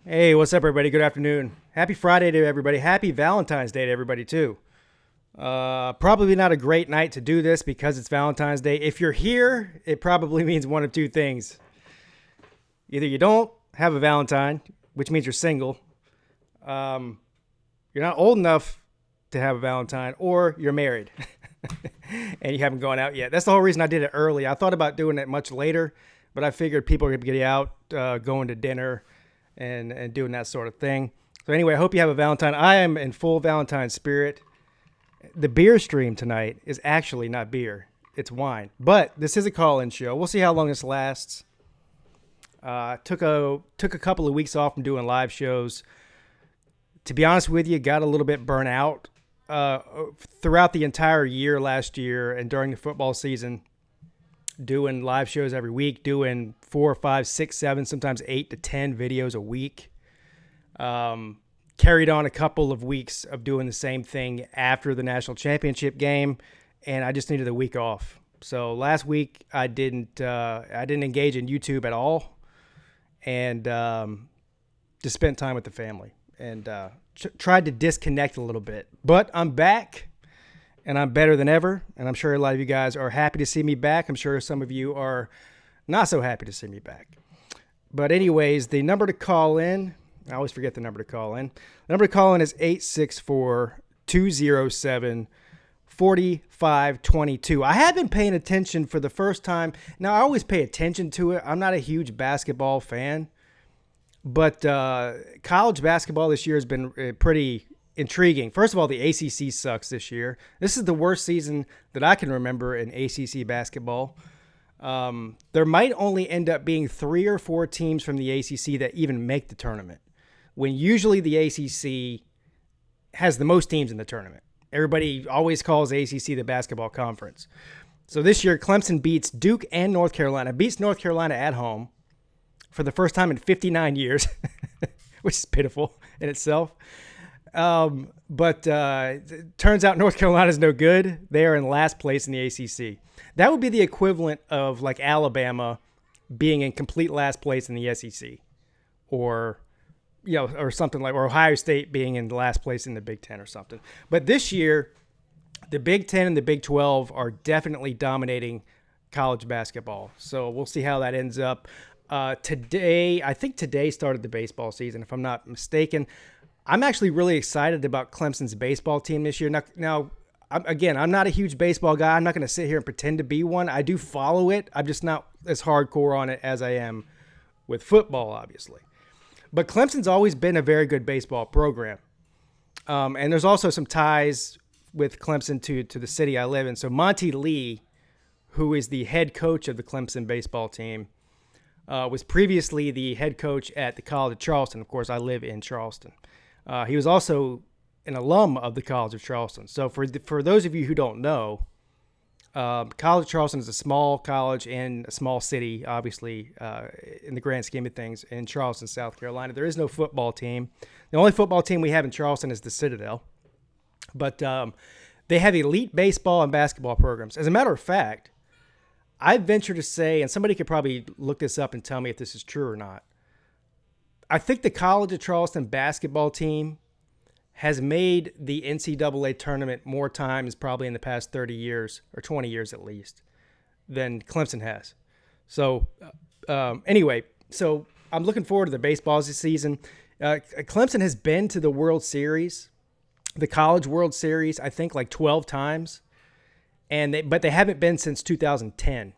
Hey, what's up, everybody? Good afternoon. Happy Friday to everybody. Happy Valentine's Day to everybody, too. Probably not a great night to do this because it's Valentine's Day. If you're here, it probably means one of two things. Either you don't have a Valentine, which means you're single, you're not old enough to have a Valentine, or you're married and you haven't gone out yet. That's the whole reason I did it early. I thought about doing it much later, but I figured people are going to get out, going to dinner, and doing that sort of thing. So anyway, I hope you have a Valentine. I am in full Valentine spirit. The beer stream tonight is actually not beer. It's wine. But this is a call-in show. We'll see how long this lasts. Took a couple of weeks off from doing live shows. To be honest with you, got a little bit burnt out throughout the entire year last year and during the football season, doing live shows every week, doing 4, 5, 6, 7, sometimes 8 to 10 videos a week. Carried on a couple of weeks of doing the same thing after the national championship game, and I just needed a week off. So last week I didn't engage in YouTube at all, and just spent time with the family and tried to disconnect a little bit. But I'm back, and I'm better than ever, and I'm sure a lot of you guys are happy to see me back. I'm sure some of you are not so happy to see me back. But anyways, the number to call in, I always forget the number to call in. The number to call in is 864-207-4522. I have been paying attention for the first time. Now, I always pay attention to it. I'm not a huge basketball fan, but college basketball this year has been pretty intriguing. First of all, the ACC sucks this year. This is the worst season that I can remember in ACC basketball. There might only end up being 3 or 4 teams from the ACC that even make the tournament, when usually the ACC has the most teams in the tournament. Everybody always calls ACC the basketball conference. So this year, Clemson beats Duke and North Carolina, beats North Carolina at home for the first time in 59 years, which is pitiful in itself. But turns out North Carolina is no good. They are in last place in the ACC. That would be the equivalent of like Alabama being in complete last place in the SEC, or or something like, or Ohio State being in the last place in the Big Ten or something. But this year, the Big Ten and the Big 12 are definitely dominating college basketball. So we'll see how that ends up. I think today started the baseball season, if I'm not mistaken. I'm actually really excited about Clemson's baseball team this year. Now, I'm not a huge baseball guy. I'm not going to sit here and pretend to be one. I do follow it. I'm just not as hardcore on it as I am with football, obviously. But Clemson's always been a very good baseball program. And there's also some ties with Clemson to the city I live in. So Monty Lee, who is the head coach of the Clemson baseball team, was previously the head coach at the College of Charleston. Of course, I live in Charleston. He was also an alum of the College of Charleston. So for those of you who don't know, College of Charleston is a small college in a small city, obviously, in the grand scheme of things, in Charleston, South Carolina. There is no football team. The only football team we have in Charleston is the Citadel. But they have elite baseball and basketball programs. As a matter of fact, I venture to say, and somebody could probably look this up and tell me if this is true or not, I think the College of Charleston basketball team has made the NCAA tournament more times, probably in the past 30 years, or 20 years at least, than Clemson has. So anyway, so I'm looking forward to the baseball this season. Clemson has been to the World Series, the College World Series, I think like 12 times, but they haven't been since 2010.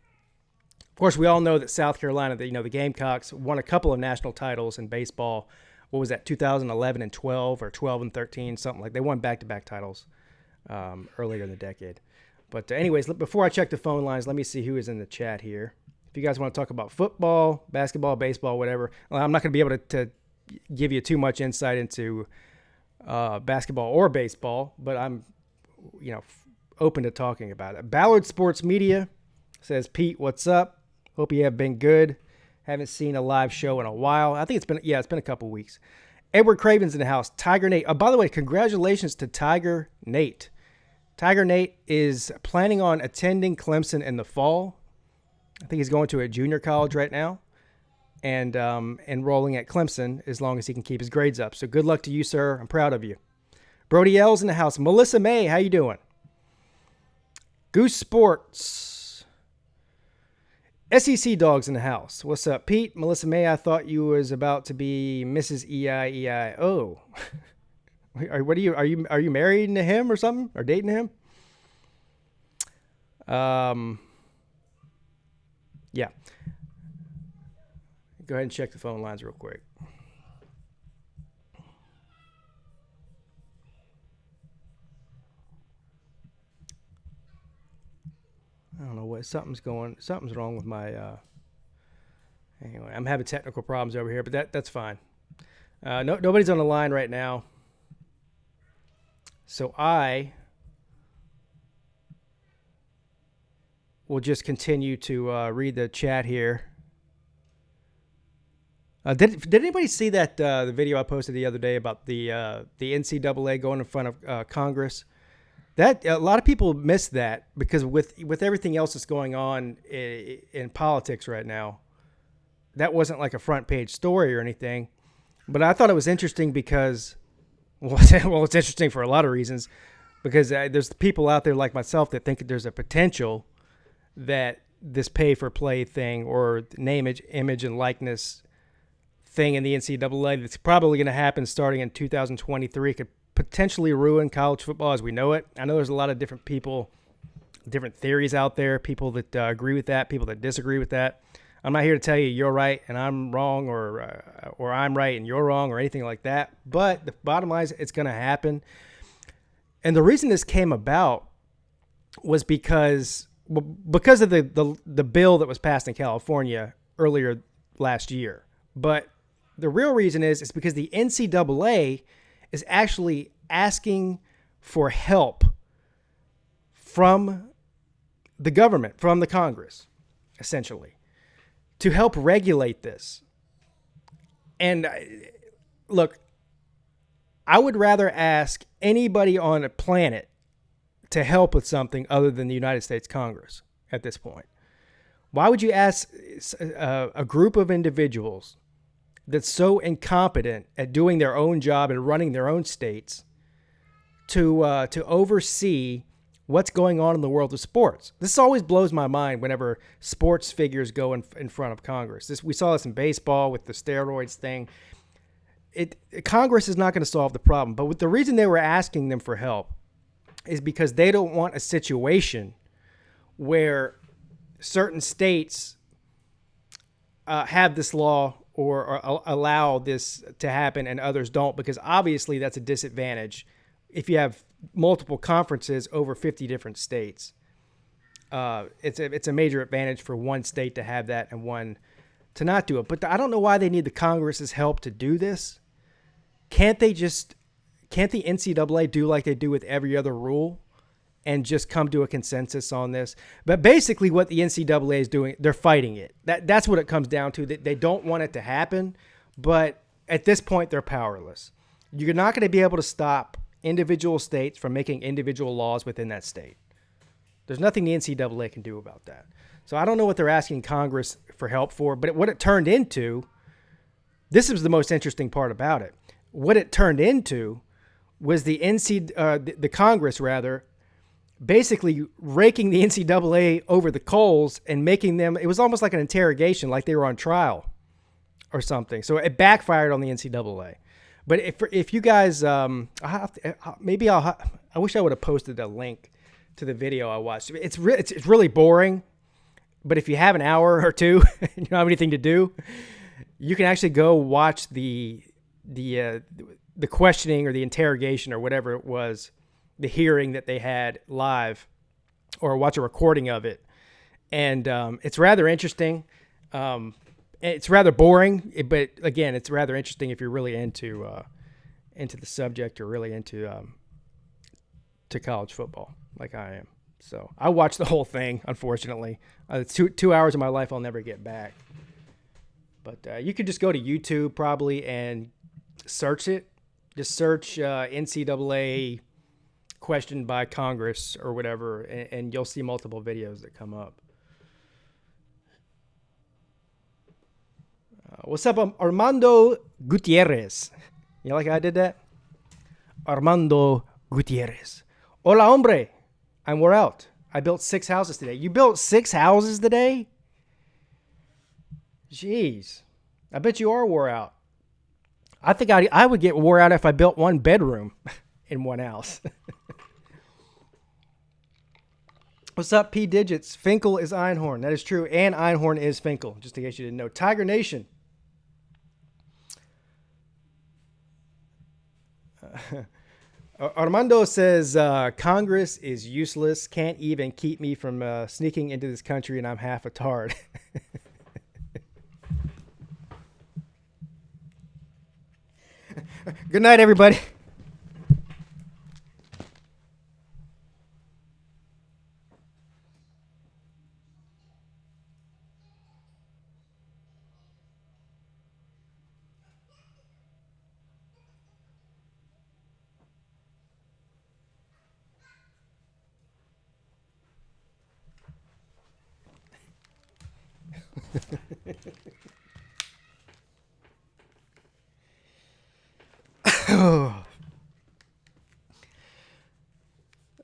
Of course, we all know that South Carolina, the Gamecocks won a couple of national titles in baseball. What was that, 2011 and 12, or 12 and 13, something like that. They won back-to-back titles earlier in the decade. But anyways, before I check the phone lines, let me see who is in the chat here. If you guys want to talk about football, basketball, baseball, whatever, I'm not going to be able to give you too much insight into basketball or baseball, but I'm open to talking about it. Ballard Sports Media says, Pete, what's up? Hope you have been good. Haven't seen a live show in a while. I think it's been a couple weeks. Edward Craven's in the house. Tiger Nate. By the way, congratulations to Tiger Nate. Tiger Nate is planning on attending Clemson in the fall. I think he's going to a junior college right now. and enrolling at Clemson as long as he can keep his grades up. So good luck to you, sir. I'm proud of you. Brody L's in the house. Melissa May, how you doing? Goose Sports. SEC Dogs in the house. What's up, Pete? Melissa May, I thought you was about to be Mrs. EIEIO. What are you married to him or something? Or dating him? Yeah. Go ahead and check the phone lines real quick. I don't know what something's wrong with my anyway, I'm having technical problems over here, but that's fine. Nobody's on the line right now. So I will just continue to read the chat here. Did anybody see that the video I posted the other day about the NCAA going in front of Congress? That a lot of people miss that because with everything else that's going on in politics right now, that wasn't like a front page story or anything. But I thought it was interesting because, well, it's interesting for a lot of reasons. Because there's people out there like myself that think there's a potential that this pay-for-play thing or name, image, and likeness thing in the NCAA that's probably going to happen starting in 2023 could potentially ruin college football as we know it. I know there's a lot of different people, different theories out there, people that agree with that, people that disagree with that. I'm not here to tell you you're right and I'm wrong or I'm right and you're wrong or anything like that. But the bottom line is it's going to happen. And the reason this came about was because of the bill that was passed in California earlier last year. But the real reason is because the NCAA is actually asking for help from the government, from the Congress, essentially, to help regulate this. And look, I would rather ask anybody on the planet to help with something other than the United States Congress at this point. Why would you ask a group of individuals that's so incompetent at doing their own job and running their own states to oversee what's going on in the world of sports? This always blows my mind whenever sports figures go in front of Congress. We saw this in baseball with the steroids thing. Congress is not going to solve the problem. But the reason they were asking them for help is because they don't want a situation where certain states have this law or allow this to happen and others don't, because obviously that's a disadvantage if you have multiple conferences over 50 different states. It's a major advantage for one state to have that and one to not do it. But I don't know why they need the Congress's help to do this. Can't the NCAA do like they do with every other rule and just come to a consensus on this? But basically what the NCAA is doing, they're fighting it. That's what it comes down to. They don't want it to happen, but at this point they're powerless. You're not going to be able to stop individual states from making individual laws within that state. There's nothing the NCAA can do about that. So I don't know what they're asking Congress for help for, but what it turned into, this is the most interesting part about it. What it turned into was the Congress rather, basically raking the NCAA over the coals and making them, it was almost like an interrogation, like they were on trial or something. So it backfired on the NCAA. But if you guys, I wish I would have posted a link to the video I watched. It's really boring, but if you have an hour or two and you don't have anything to do, you can actually go watch the questioning or the interrogation or whatever it was, the hearing that they had live, or watch a recording of it. And it's rather interesting. It's rather boring, but again, it's rather interesting if you're really into the subject or really into to college football like I am. So I watched the whole thing, unfortunately. It's 2 hours of my life I'll never get back. But you could just go to YouTube probably and search it. Just search NCAA questioned by Congress or whatever, and you'll see multiple videos that come up. What's up? I'm Armando Gutierrez. You like how I did that? Armando Gutierrez. Hola, hombre. And we're out. I built 6 houses today. You built 6 houses today? Jeez. I bet you are wore out. I think I would get wore out if I built 1 bedroom in 1 house. What's up, P Digits? Finkel is Einhorn. That is true. And Einhorn is Finkel, just in case you didn't know. Tiger Nation. Armando says, Congress is useless. Can't even keep me from sneaking into this country, and I'm half a tard. Good night, everybody.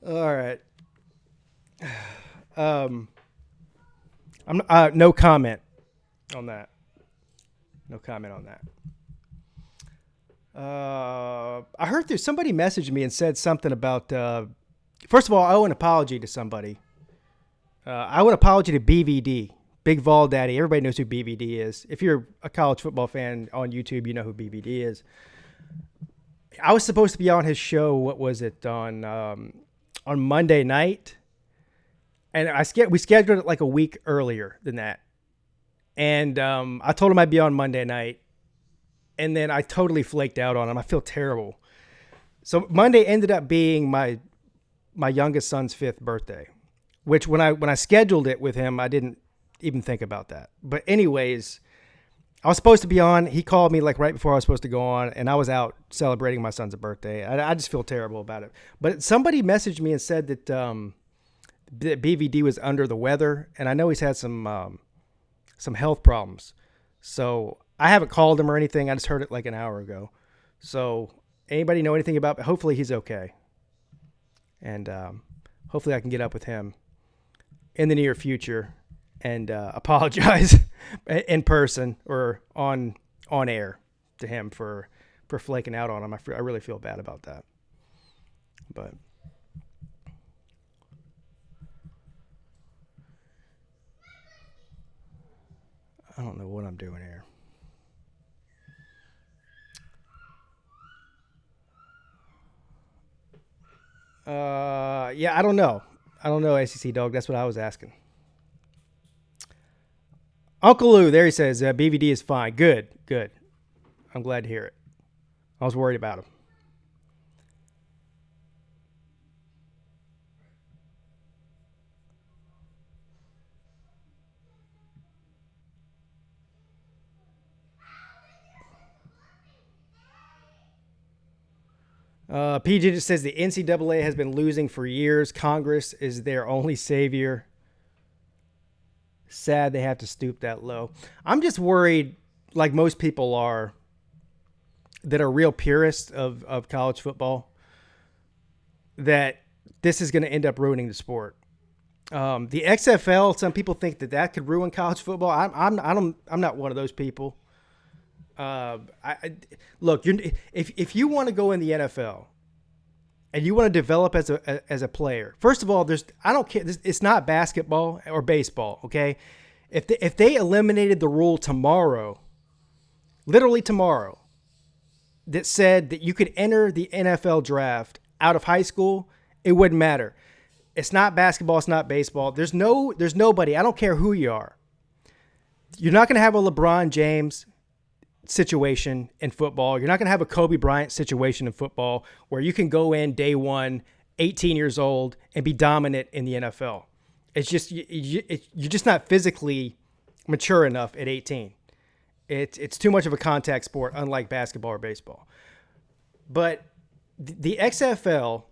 All right. No comment on that. No comment on that. I heard somebody messaged me and said something about. First of all, I owe an apology to somebody. I owe an apology to BVD, Big Vol Daddy. Everybody knows who BVD is. If you're a college football fan on YouTube, you know who BVD is. I was supposed to be on his show. What was it on Monday night? And we scheduled it like a week earlier than that. And I told him I'd be on Monday night. And then I totally flaked out on him. I feel terrible. So Monday ended up being my youngest son's 5th birthday, which when I scheduled it with him, I didn't even think about that. But anyways, I was supposed to be on. He called me like right before I was supposed to go on, and I was out celebrating my son's birthday. I just feel terrible about it. But somebody messaged me and said that BVD was under the weather, and I know he's had some health problems. So I haven't called him or anything. I just heard it like an hour ago. So anybody know anything about? Hopefully he's okay, and hopefully I can get up with him in the near future and apologize in person or on air to him for flaking out on him. I really feel bad about that. But I don't know what I'm doing here. Yeah, I don't know. ACC dog. That's what I was asking. Uncle Lou, there he says, BVD is fine. Good. I'm glad to hear it. I was worried about him. PJ just says the NCAA has been losing for years. Congress is their only savior. Sad they have to stoop that low. I'm just worried, like most people are, that are real purists of college football, that this is going to end up ruining the sport. The XFL, some people think that could ruin college football. I'm not one of those people. Look, if you want to go in the NFL and you want to develop as a player, first of all, I don't care. It's not basketball or baseball. Okay. If they eliminated the rule tomorrow, literally tomorrow, that said that you could enter the NFL draft out of high school, it wouldn't matter. It's not basketball. It's not baseball. There's nobody. I don't care who you are. You're not going to have a LeBron James situation in football. You're not going to have a Kobe Bryant situation in football where you can go in day one, 18 years old, and be dominant in the NFL. It's just you're just not physically mature enough at 18. It's too much of a contact sport, unlike basketball or baseball. But the XFL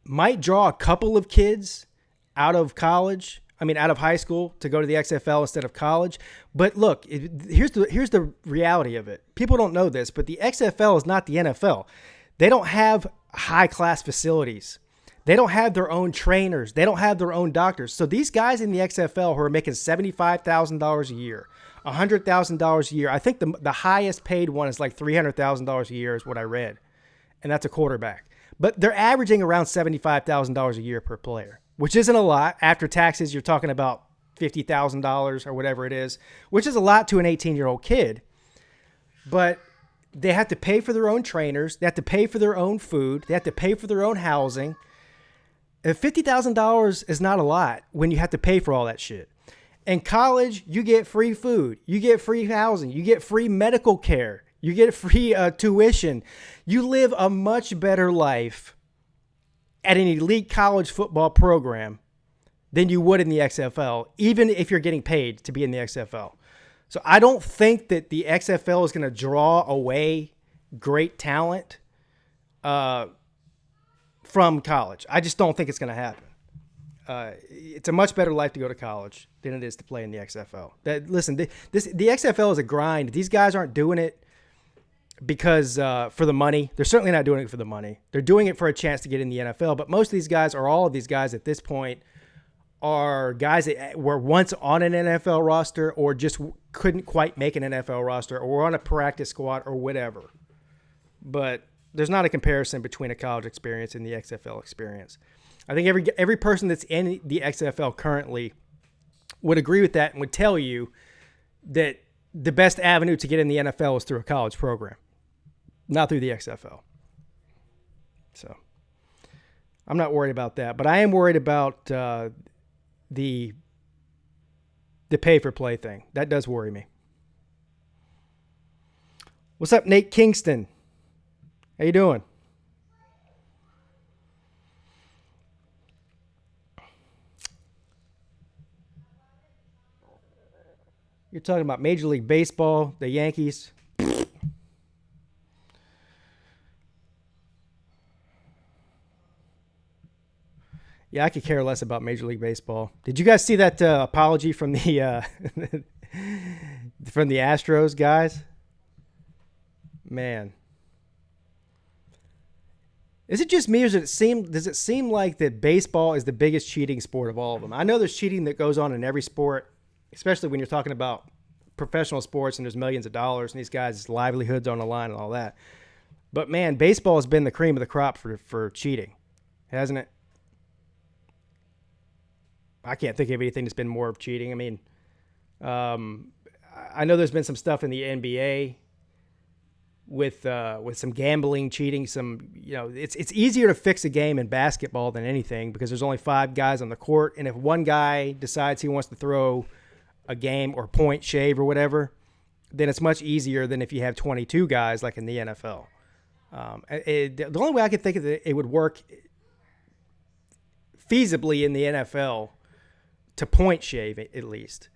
might draw a couple of kids out of college, I mean, out of high school to go to the XFL instead of college. But look, here's the reality of it. People don't know this, but the XFL is not the NFL. They don't have high-class facilities. They don't have their own trainers. They don't have their own doctors. So these guys in the XFL who are making $75,000 a year, $100,000 a year, I think the highest paid one is like $300,000 a year is what I read, and that's a quarterback. But they're averaging around $75,000 a year per player, which isn't a lot. After taxes, you're talking about $50,000 or whatever it is, which is a lot to an 18-year-old kid. But they have to pay for their own trainers. They have to pay for their own food. They have to pay for their own housing. And $50,000 is not a lot when you have to pay for all that shit. In college, you get free food. You get free housing. You get free medical care. You get free tuition. You live a much better life at an elite college football program than you would in the XFL, even if you're getting paid to be in the XFL. So I don't think that the XFL is going to draw away great talent from college. I just don't think it's going to happen. It's a much better life to go to college than it is to play in the XFL. Listen, the XFL is a grind. These guys aren't doing it because for the money. They're certainly not doing it for the money. They're doing it for a chance to get in the NFL. But most of these guys, or all of these guys at this point, are guys that were once on an NFL roster or just couldn't quite make an NFL roster or were on a practice squad or whatever. But there's not a comparison between a college experience and the XFL experience. I think every person that's in the XFL currently would agree with that and would tell you that the best avenue to get in the NFL is through a college program, not through the XFL. So I'm not worried about that, but I am worried about the pay-for-play thing. That does worry me. What's up, Nate Kingston? How you doing? You're talking about Major League Baseball, the Yankees. Yeah, I could care less about Major League Baseball. Did you guys see that apology from the from the Astros guys? Man. Is it just me, or does it seem like that baseball is the biggest cheating sport of all of them? I know there's cheating that goes on in every sport, especially when you're talking about professional sports and there's millions of dollars and these guys' livelihoods on the line and all that. But, man, baseball has been the cream of the crop for cheating, hasn't it? I can't think of anything that's been more of cheating. I mean, I know there's been some stuff in the NBA with some gambling, cheating, it's easier to fix a game in basketball than anything because there's only 5 guys on the court, and if one guy decides he wants to throw a game or point shave or whatever, then it's much easier than if you have 22 guys like in the NFL. The only way I could think of it would work feasibly in the NFL to point shave at least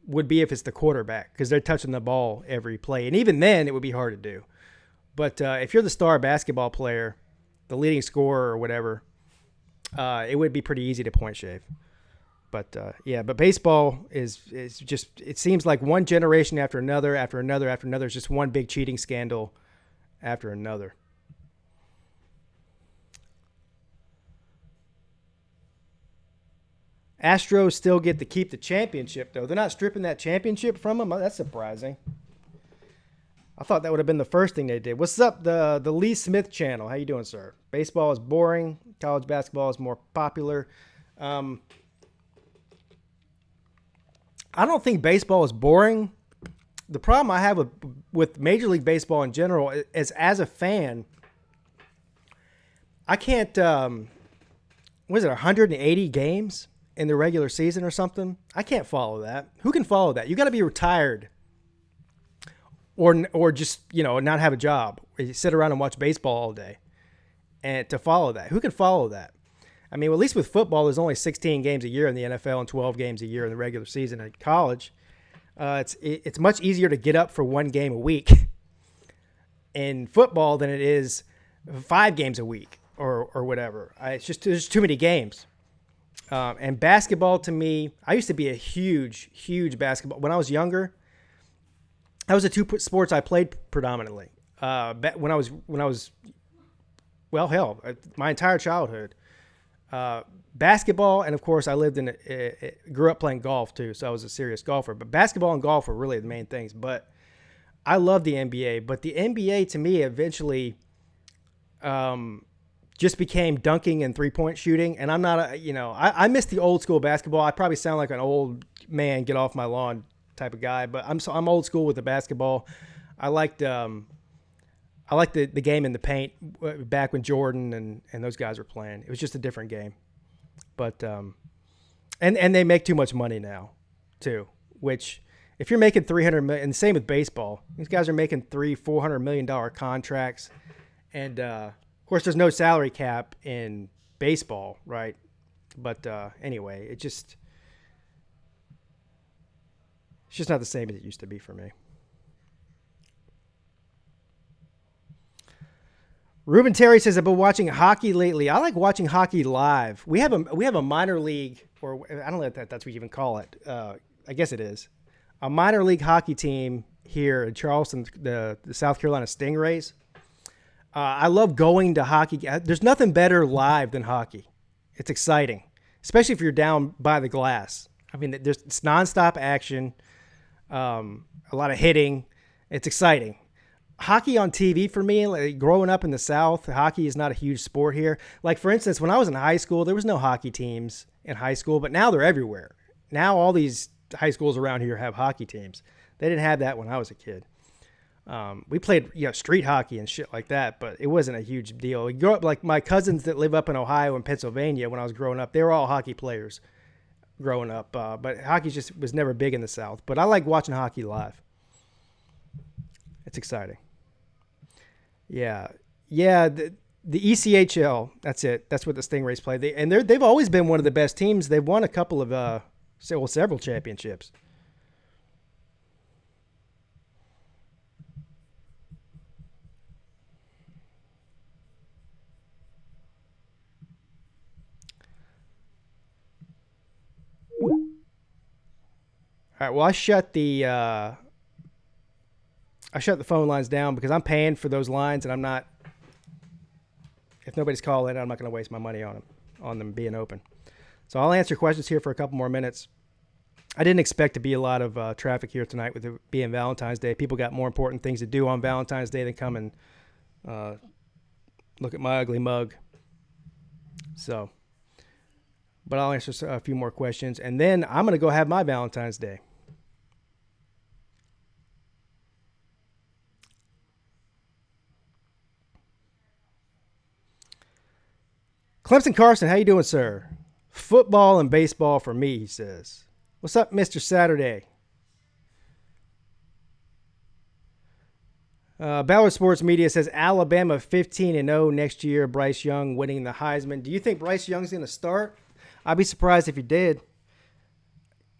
would be if it's the quarterback because they're touching the ball every play, and even then it would be hard to do. But if you're the star basketball player, the leading scorer or whatever, it would be pretty easy to point shave. But but baseball is just, it seems like one generation after another, is just one big cheating scandal after another. Astros still get to keep the championship, though. They're not stripping that championship from them. That's surprising. I thought that would have been the first thing they did. What's up, the Lee Smith channel? How you doing, sir? Baseball is boring. College basketball is more popular. I don't think baseball is boring. The problem I have with Major League Baseball in general is as a fan, I can't, 180 games in the regular season or something? I can't follow that. Who can follow that? You got to be retired or just, not have a job. You sit around and watch baseball all day and to follow that. Who can follow that? I mean, at least with football, there's only 16 games a year in the NFL and 12 games a year in the regular season. At college, it's much easier to get up for one game a week in football than it is 5 games a week or whatever. It's just there's too many games. And basketball to me, I used to be a huge basketball. When I was younger, that was the two sports I played predominantly. When I was, well, hell, my entire childhood. Basketball, and of course, I grew up playing golf too, so I was a serious golfer. But basketball and golf were really the main things. But I love the NBA. But the NBA to me eventually just became dunking and 3-point shooting. And I'm not I miss the old school basketball. I probably sound like an old man, get off my lawn type of guy, but I'm old school with the basketball. I liked the game in the paint back when Jordan and those guys were playing. It was just a different game. But and they make too much money now too, which if you're making $300 million, and same with baseball, these guys are making $400 million contracts, and of course there's no salary cap in baseball, right? But anyway, it's just not the same as it used to be for me. Ruben Terry says, I've been watching hockey lately. I like watching hockey live. We have a minor league, or I don't know if that's what you even call it. I guess it is. A minor league hockey team here in Charleston, the South Carolina Stingrays. I love going to hockey. There's nothing better live than hockey. It's exciting, especially if you're down by the glass. I mean, it's nonstop action, a lot of hitting. It's exciting. Hockey on TV for me, like growing up in the South, hockey is not a huge sport here. Like, for instance, when I was in high school, there was no hockey teams in high school, but now they're everywhere. Now all these high schools around here have hockey teams. They didn't have that when I was a kid. We played street hockey and shit like that, but it wasn't a huge deal. You grow up, like my cousins that live up in Ohio and Pennsylvania when I was growing up, they were all hockey players growing up. But hockey just was never big in the South. But I like watching hockey live. It's exciting. Yeah. The ECHL, that's it. That's what the Stingrays play. They've always been one of the best teams. They've won a couple of, several championships. All right. Well, I shut the phone lines down because I'm paying for those lines, and I'm not. If nobody's calling, I'm not going to waste my money on them being open. So I'll answer questions here for a couple more minutes. I didn't expect to be a lot of traffic here tonight with it being Valentine's Day. People got more important things to do on Valentine's Day than come and look at my ugly mug. So, but I'll answer a few more questions, and then I'm going to go have my Valentine's Day. Clemson Carson, how you doing, sir? Football and baseball for me, he says. What's up, Mr. Saturday? Ballard Sports Media says Alabama 15-0 next year. Bryce Young winning the Heisman. Do you think Bryce Young's going to start? I'd be surprised if he did.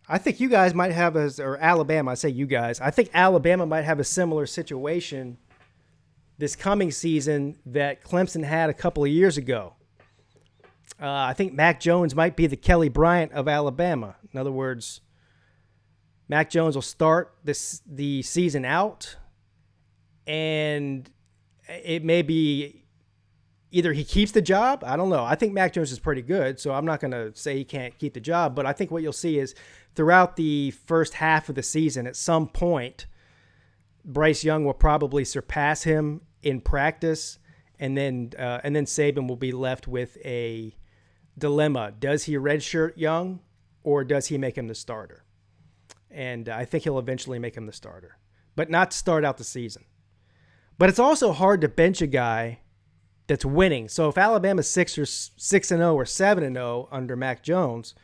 I think you guys might have or Alabama, I say you guys. I think Alabama might have a similar situation this coming season that Clemson had a couple of years ago. I think Mac Jones might be the Kelly Bryant of Alabama. In other words, Mac Jones will start the season out, and it may be either he keeps the job. I don't know. I think Mac Jones is pretty good, so I'm not going to say he can't keep the job. But I think what you'll see is throughout the first half of the season, at some point, Bryce Young will probably surpass him in practice, and then Saban will be left with a dilemma. Does he redshirt Young, or does he make him the starter? And I think he'll eventually make him the starter, but not to start out the season. But it's also hard to bench a guy that's winning. So if Alabama's 6-0 or 7-0 under Mac Jones,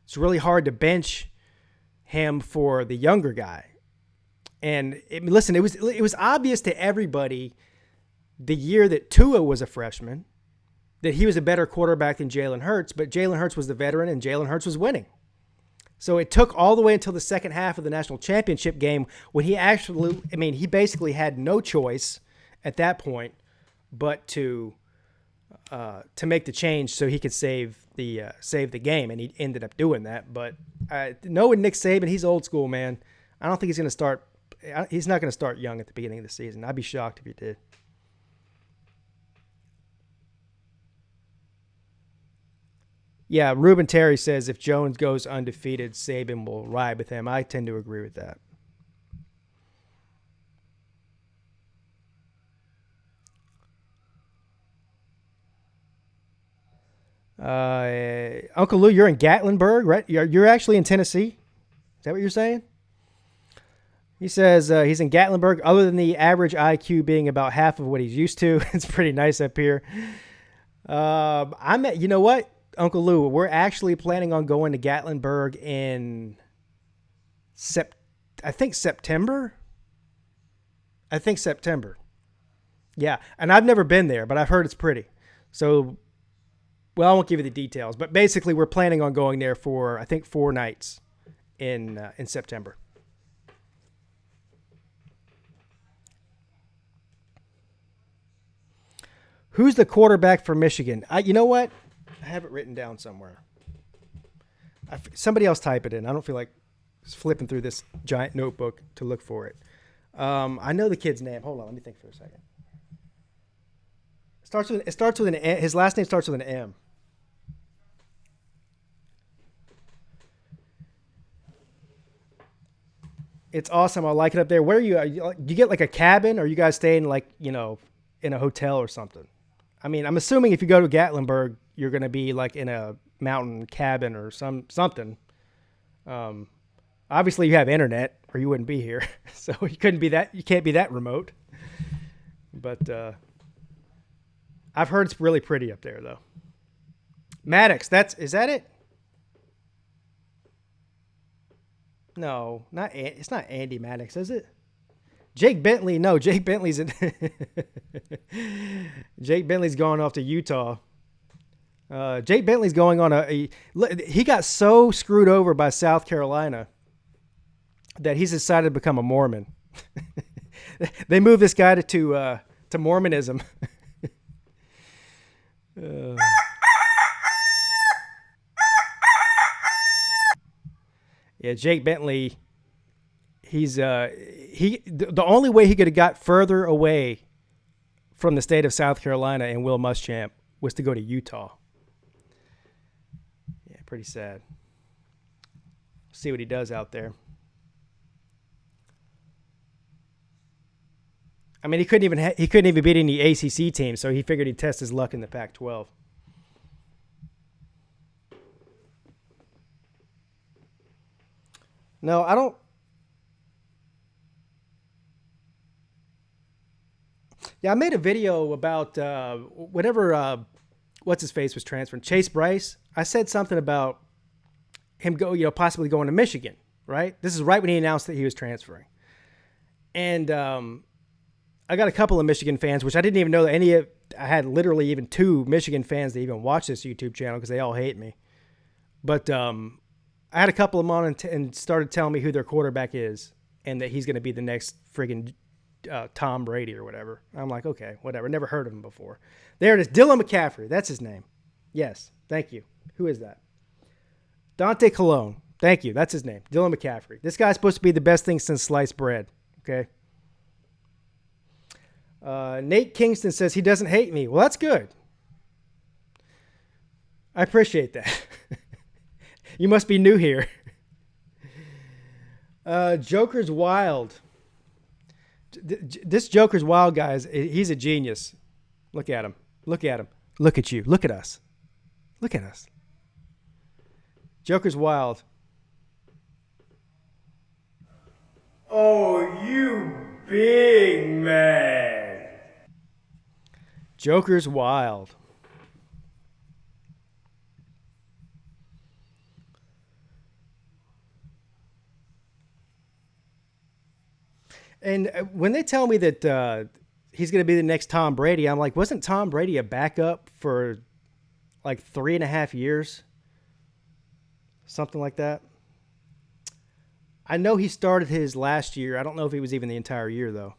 it's really hard to bench him for the younger guy. And listen, it was obvious to everybody the year that Tua was a freshman that he was a better quarterback than Jalen Hurts, but Jalen Hurts was the veteran and Jalen Hurts was winning. So it took all the way until the second half of the national championship game when he basically had no choice at that point but to to make the change so he could save the game, and he ended up doing that. But knowing Nick Saban, he's old school, man. I don't think he's going to start. He's not going to start young at the beginning of the season. I'd be shocked if he did. Yeah, Ruben Terry says if Jones goes undefeated, Saban will ride with him. I tend to agree with that. Uncle Lou, you're in Gatlinburg, right? You're actually in Tennessee. Is that what you're saying? He says he's in Gatlinburg. Other than the average IQ being about half of what he's used to, it's pretty nice up here. You know what, Uncle Lou, we're actually planning on going to Gatlinburg in I think September. Yeah, and I've never been there, but I've heard it's pretty. So, well, I won't give you the details, but basically we're planning on going there for, I think, 4 nights in September. Who's the quarterback for Michigan? You know what? I have it written down somewhere. Somebody else type it in. I don't feel like flipping through this giant notebook to look for it. I know the kid's name. Hold on, let me think for a second. It starts with an M. His last name starts with an M. It's awesome. I like it up there. Where are you? Do you get like a cabin, or are you guys staying like, in a hotel or something? I mean, I'm assuming if you go to Gatlinburg, you're going to be like in a mountain cabin or something. Obviously you have internet or you wouldn't be here. So you can't be that remote. But I've heard it's really pretty up there though. Maddox, is that it? No, it's not Andy Maddox, is it? Jake Bentley, no, Jake Bentley's Jake Bentley's going off to Utah. Jake Bentley's going on he got so screwed over by South Carolina that he's decided to become a Mormon. They moved this guy to Mormonism. Yeah, Jake Bentley. The only way he could have got further away from the state of South Carolina and Will Muschamp was to go to Utah. Yeah, pretty sad. See what he does out there. I mean, he couldn't even beat any ACC teams, so he figured he'd test his luck in the Pac-12. No, I don't. Yeah, I made a video about whatever what's his face was transferring, Chase Bryce. I said something about him possibly going to Michigan, right? This is right when he announced that he was transferring. And I got a couple of Michigan fans, which I didn't even know that I had literally even 2 Michigan fans that even watch this YouTube channel because they all hate me. But I had a couple of them on and started telling me who their quarterback is and that he's going to be the next friggin' Tom Brady or whatever. I'm like, okay, whatever. Never heard of him before. There it is. Dylan McCaffrey. That's his name. Yes. Thank you. Who is that? Dante Colon. Thank you. That's his name. Dylan McCaffrey. This guy's supposed to be the best thing since sliced bread. Okay. Nate Kingston says he doesn't hate me. Well, that's good. I appreciate that. You must be new here. Joker's Wild. This Joker's Wild guy, he's a genius. Look at him. Look at him. Look at you. Look at us. Look at us. Joker's Wild. Oh, you big man. Joker's Wild. And when they tell me that he's going to be the next Tom Brady, I'm like, wasn't Tom Brady a backup for like 3.5 years? Something like that. I know he started his last year. I don't know if he was even the entire year, though.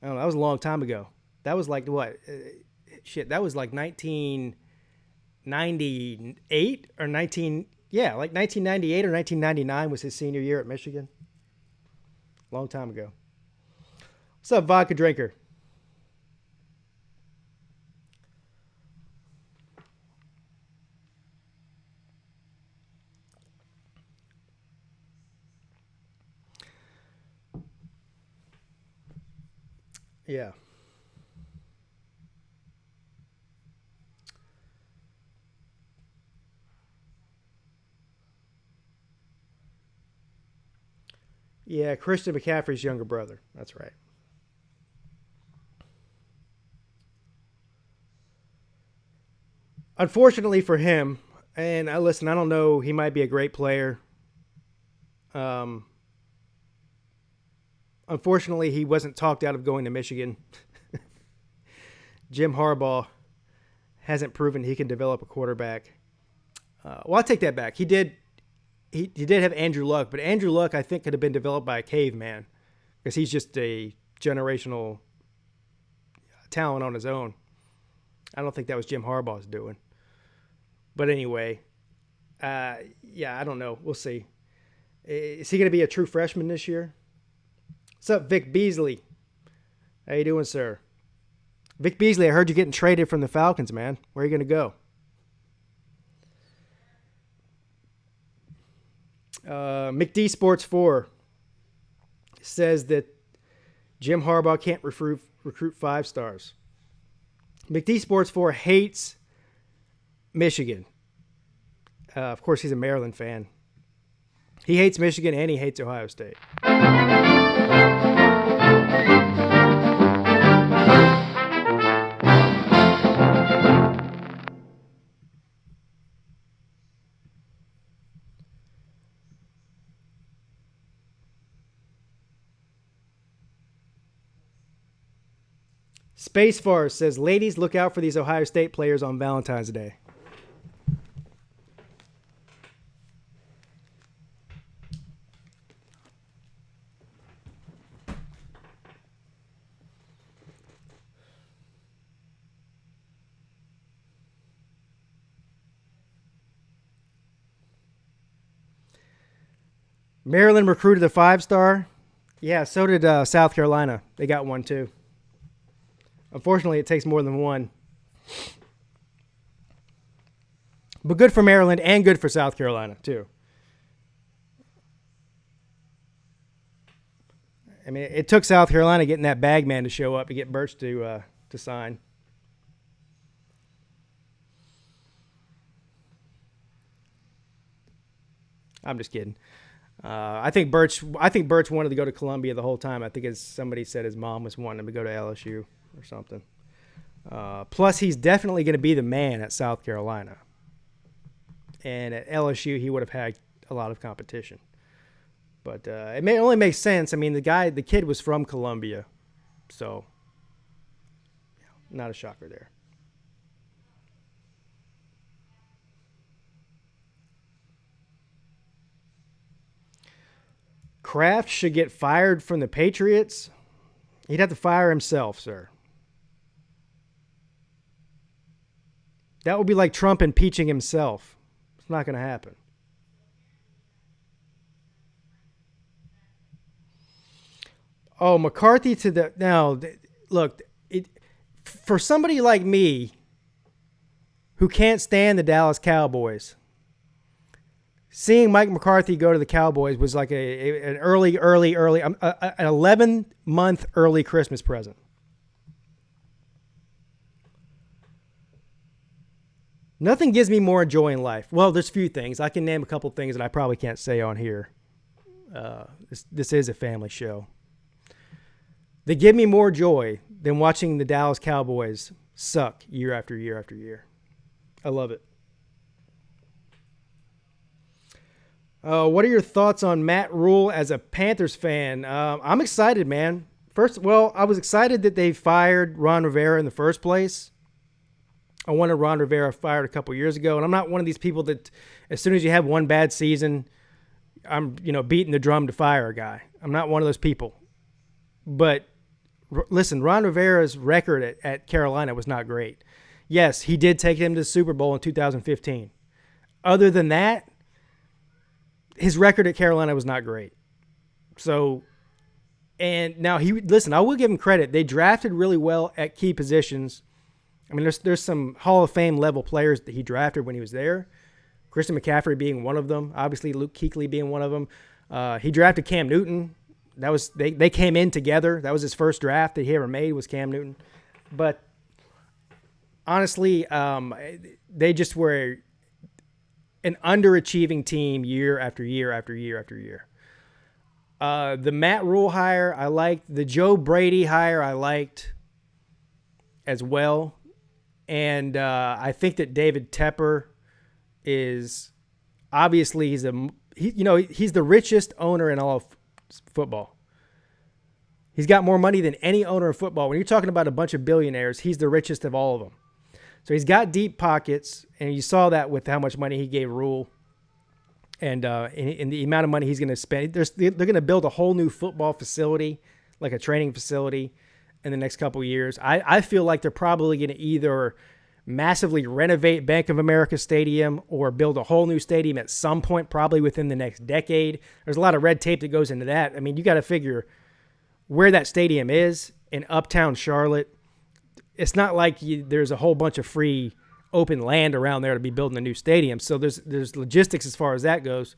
I don't know. That was a long time ago. That was like what? That was like 1998 or 1998 or 1999 was his senior year at Michigan. Long time ago. What's up, vodka drinker? Yeah. Yeah, Christian McCaffrey's younger brother. That's right. Unfortunately for him, and listen, I don't know, he might be a great player. Um, Unfortunately, he wasn't talked out of going to Michigan. Jim Harbaugh hasn't proven he can develop a quarterback. Well, I'll take that back. He did. He did have Andrew Luck, but Andrew Luck I think could have been developed by a caveman because he's just a generational talent on his own. I don't think that was Jim Harbaugh's doing. But anyway, yeah, I don't know. We'll see. Is he going to be a true freshman this year? What's up, Vic Beasley? How you doing, sir? Vic Beasley, I heard you getting traded from the Falcons, man. Where are you going to go? McD Sports 4 says that Jim Harbaugh can't recruit 5 stars. McD Sports 4 hates Michigan. Of course, he's a Maryland fan. He hates Michigan and he hates Ohio State. Space Farce says, ladies, look out for these Ohio State players on Valentine's Day. Maryland recruited a 5-star. Yeah, so did South Carolina. They got one too. Unfortunately, it takes more than one. But good for Maryland and good for South Carolina, too. I mean, it took South Carolina getting that bag man to show up to get Birch to sign. I'm just kidding. I think Birch wanted to go to Columbia the whole time. I think as somebody said his mom was wanting him to go to LSU or something. Plus, he's definitely going to be the man at South Carolina. And at LSU, he would have had a lot of competition. But it only makes sense. I mean, the kid was from Columbia. So, not a shocker there. Kraft should get fired from the Patriots. He'd have to fire himself, sir. That would be like Trump impeaching himself. It's not going to happen. Oh, McCarthy to the... Now, look, for somebody like me who can't stand the Dallas Cowboys, seeing Mike McCarthy go to the Cowboys was like an an 11-month early Christmas present. Nothing gives me more joy in life. Well, there's a few things. I can name a couple things that I probably can't say on here. This is a family show. They give me more joy than watching the Dallas Cowboys suck year after year after year. I love it. What are your thoughts on Matt Rule as a Panthers fan? I'm excited, man. I was excited that they fired Ron Rivera in the first place. I wanted Ron Rivera fired a couple years ago, and I'm not one of these people that as soon as you have one bad season, I'm beating the drum to fire a guy. I'm not one of those people. But Listen, Ron Rivera's record at Carolina was not great. Yes, he did take him to the Super Bowl in 2015. Other than that, his record at Carolina was not great. So, and now I will give him credit. They drafted really well at key positions. I mean, there's some Hall of Fame level players that he drafted when he was there. Christian McCaffrey being one of them. Obviously, Luke Kuechly being one of them. He drafted Cam Newton. They came in together. That was his first draft that he ever made, was Cam Newton. But honestly, they just were an underachieving team year after year after year after year. The Matt Rule hire I liked. The Joe Brady hire I liked as well. And I think that David Tepper is obviously he's the richest owner in all of football. He's got more money than any owner of football. When you're talking about a bunch of billionaires, he's the richest of all of them. So he's got deep pockets, and you saw that with how much money he gave Rule and the amount of money he's going to spend. They're going to build a whole new football facility, like a training facility, in the next couple of years. I feel like they're probably going to either massively renovate Bank of America Stadium or build a whole new stadium at some point, probably within the next decade. There's a lot of red tape that goes into that. I mean, you got to figure where that stadium is in uptown Charlotte. It's not like there's a whole bunch of free open land around there to be building a new stadium. So there's logistics as far as that goes.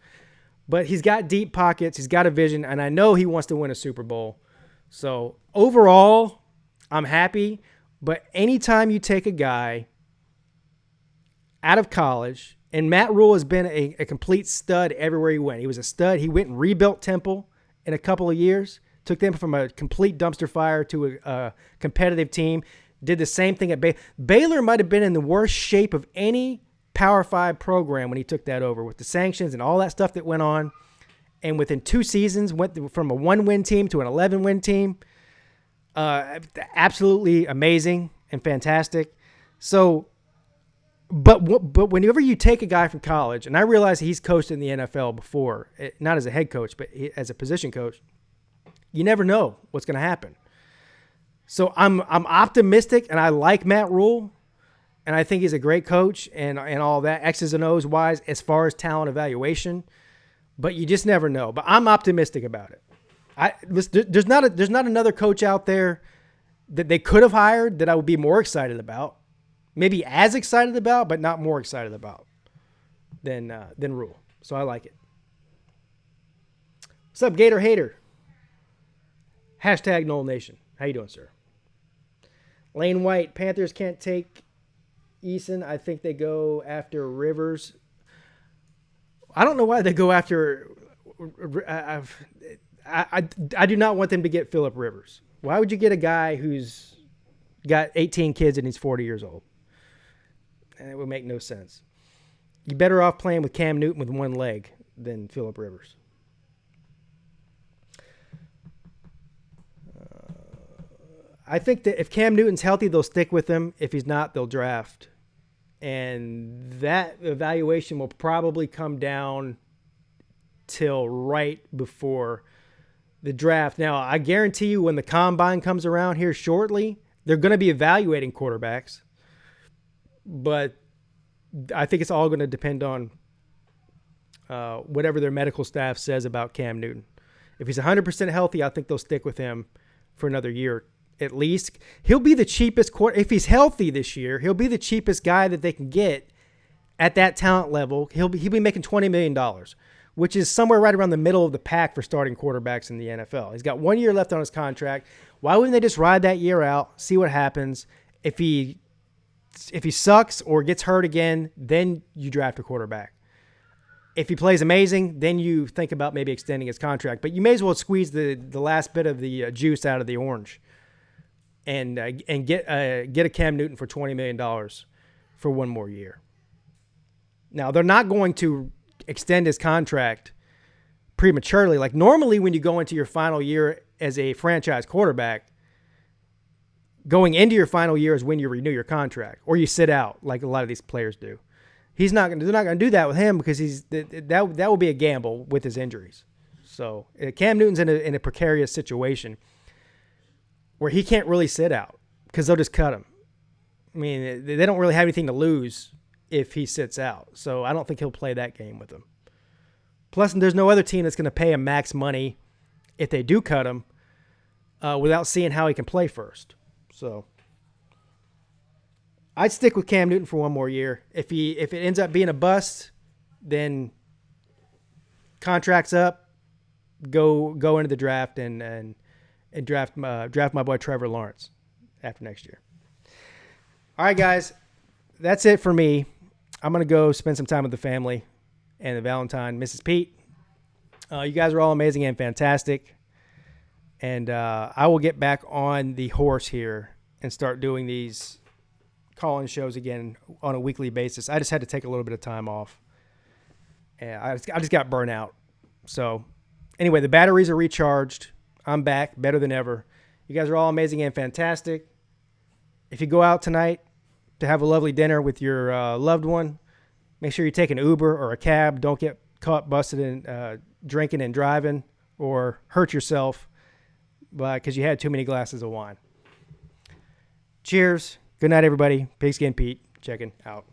But he's got deep pockets. He's got a vision, and I know he wants to win a Super Bowl. So overall, I'm happy. But anytime you take a guy out of college, and Matt Rule has been a complete stud everywhere he went. He was a stud. He went and rebuilt Temple in a couple of years, took them from a complete dumpster fire to a competitive team. Did the same thing at Baylor. Baylor might have been in the worst shape of any Power 5 program when he took that over with the sanctions and all that stuff that went on. And within 2 seasons, went from a 1-win team to an 11-win team. Absolutely amazing and fantastic. So, but whenever you take a guy from college, and I realize he's coached in the NFL before, not as a head coach, but as a position coach, you never know what's going to happen. So I'm optimistic, and I like Matt Rule, and I think he's a great coach and all that, X's and O's wise as far as talent evaluation. But you just never know. But I'm optimistic about it. There's not another coach out there that they could have hired that I would be more excited about, maybe as excited about, but not more excited about than Rule. So I like it. What's up, Gator Hater? Hashtag Noel Nation. How you doing, sir? Lane White, Panthers can't take Eason. I think they go after Rivers. I don't know why they go after. I do not want them to get Phillip Rivers. Why would you get a guy who's got 18 kids and he's 40 years old? And it would make no sense. You're better off playing with Cam Newton with one leg than Phillip Rivers. I think that if Cam Newton's healthy, they'll stick with him. If he's not, they'll draft. And that evaluation will probably come down till right before the draft. Now, I guarantee you when the combine comes around here shortly, they're going to be evaluating quarterbacks. But I think it's all going to depend on whatever their medical staff says about Cam Newton. If he's 100% healthy, I think they'll stick with him for another year at least. He'll be the cheapest if he's healthy this year, he'll be the cheapest guy that they can get at that talent level. He'll be making $20 million, which is somewhere right around the middle of the pack for starting quarterbacks in the NFL. He's got 1 year left on his contract. Why wouldn't they just ride that year out, see what happens? If he sucks or gets hurt again, then you draft a quarterback. If he plays amazing, then you think about maybe extending his contract. But you may as well squeeze the last bit of the juice out of the orange and get a Cam Newton for $20 million for 1 more year. Now, they're not going to extend his contract prematurely. Like normally when you go into your final year as a franchise quarterback, going into your final year is when you renew your contract or you sit out like a lot of these players do. They're not going to do that with him because that will be a gamble with his injuries. So Cam Newton's in a precarious situation where he can't really sit out because they'll just cut him. I mean, they don't really have anything to lose if he sits out. So I don't think he'll play that game with them. Plus, there's no other team that's going to pay him max money if they do cut him without seeing how he can play first. So I'd stick with Cam Newton for one more year. If it ends up being a bust, then contract's up. Go into the draft and draft my boy Trevor Lawrence after next year. All right, guys, that's it for me. I'm gonna go spend some time with the family and the Valentine, Mrs. Peete. You guys are all amazing and fantastic, and I will get back on the horse here and start doing these call-in shows again on a weekly basis. I just had to take a little bit of time off, and I just got burnt out. So anyway, the batteries are recharged. I'm back, better than ever. You guys are all amazing and fantastic. If you go out tonight to have a lovely dinner with your loved one, make sure you take an Uber or a cab. Don't get caught busted in drinking and driving or hurt yourself because you had too many glasses of wine. Cheers. Good night, everybody. Pigskin Pete checking out.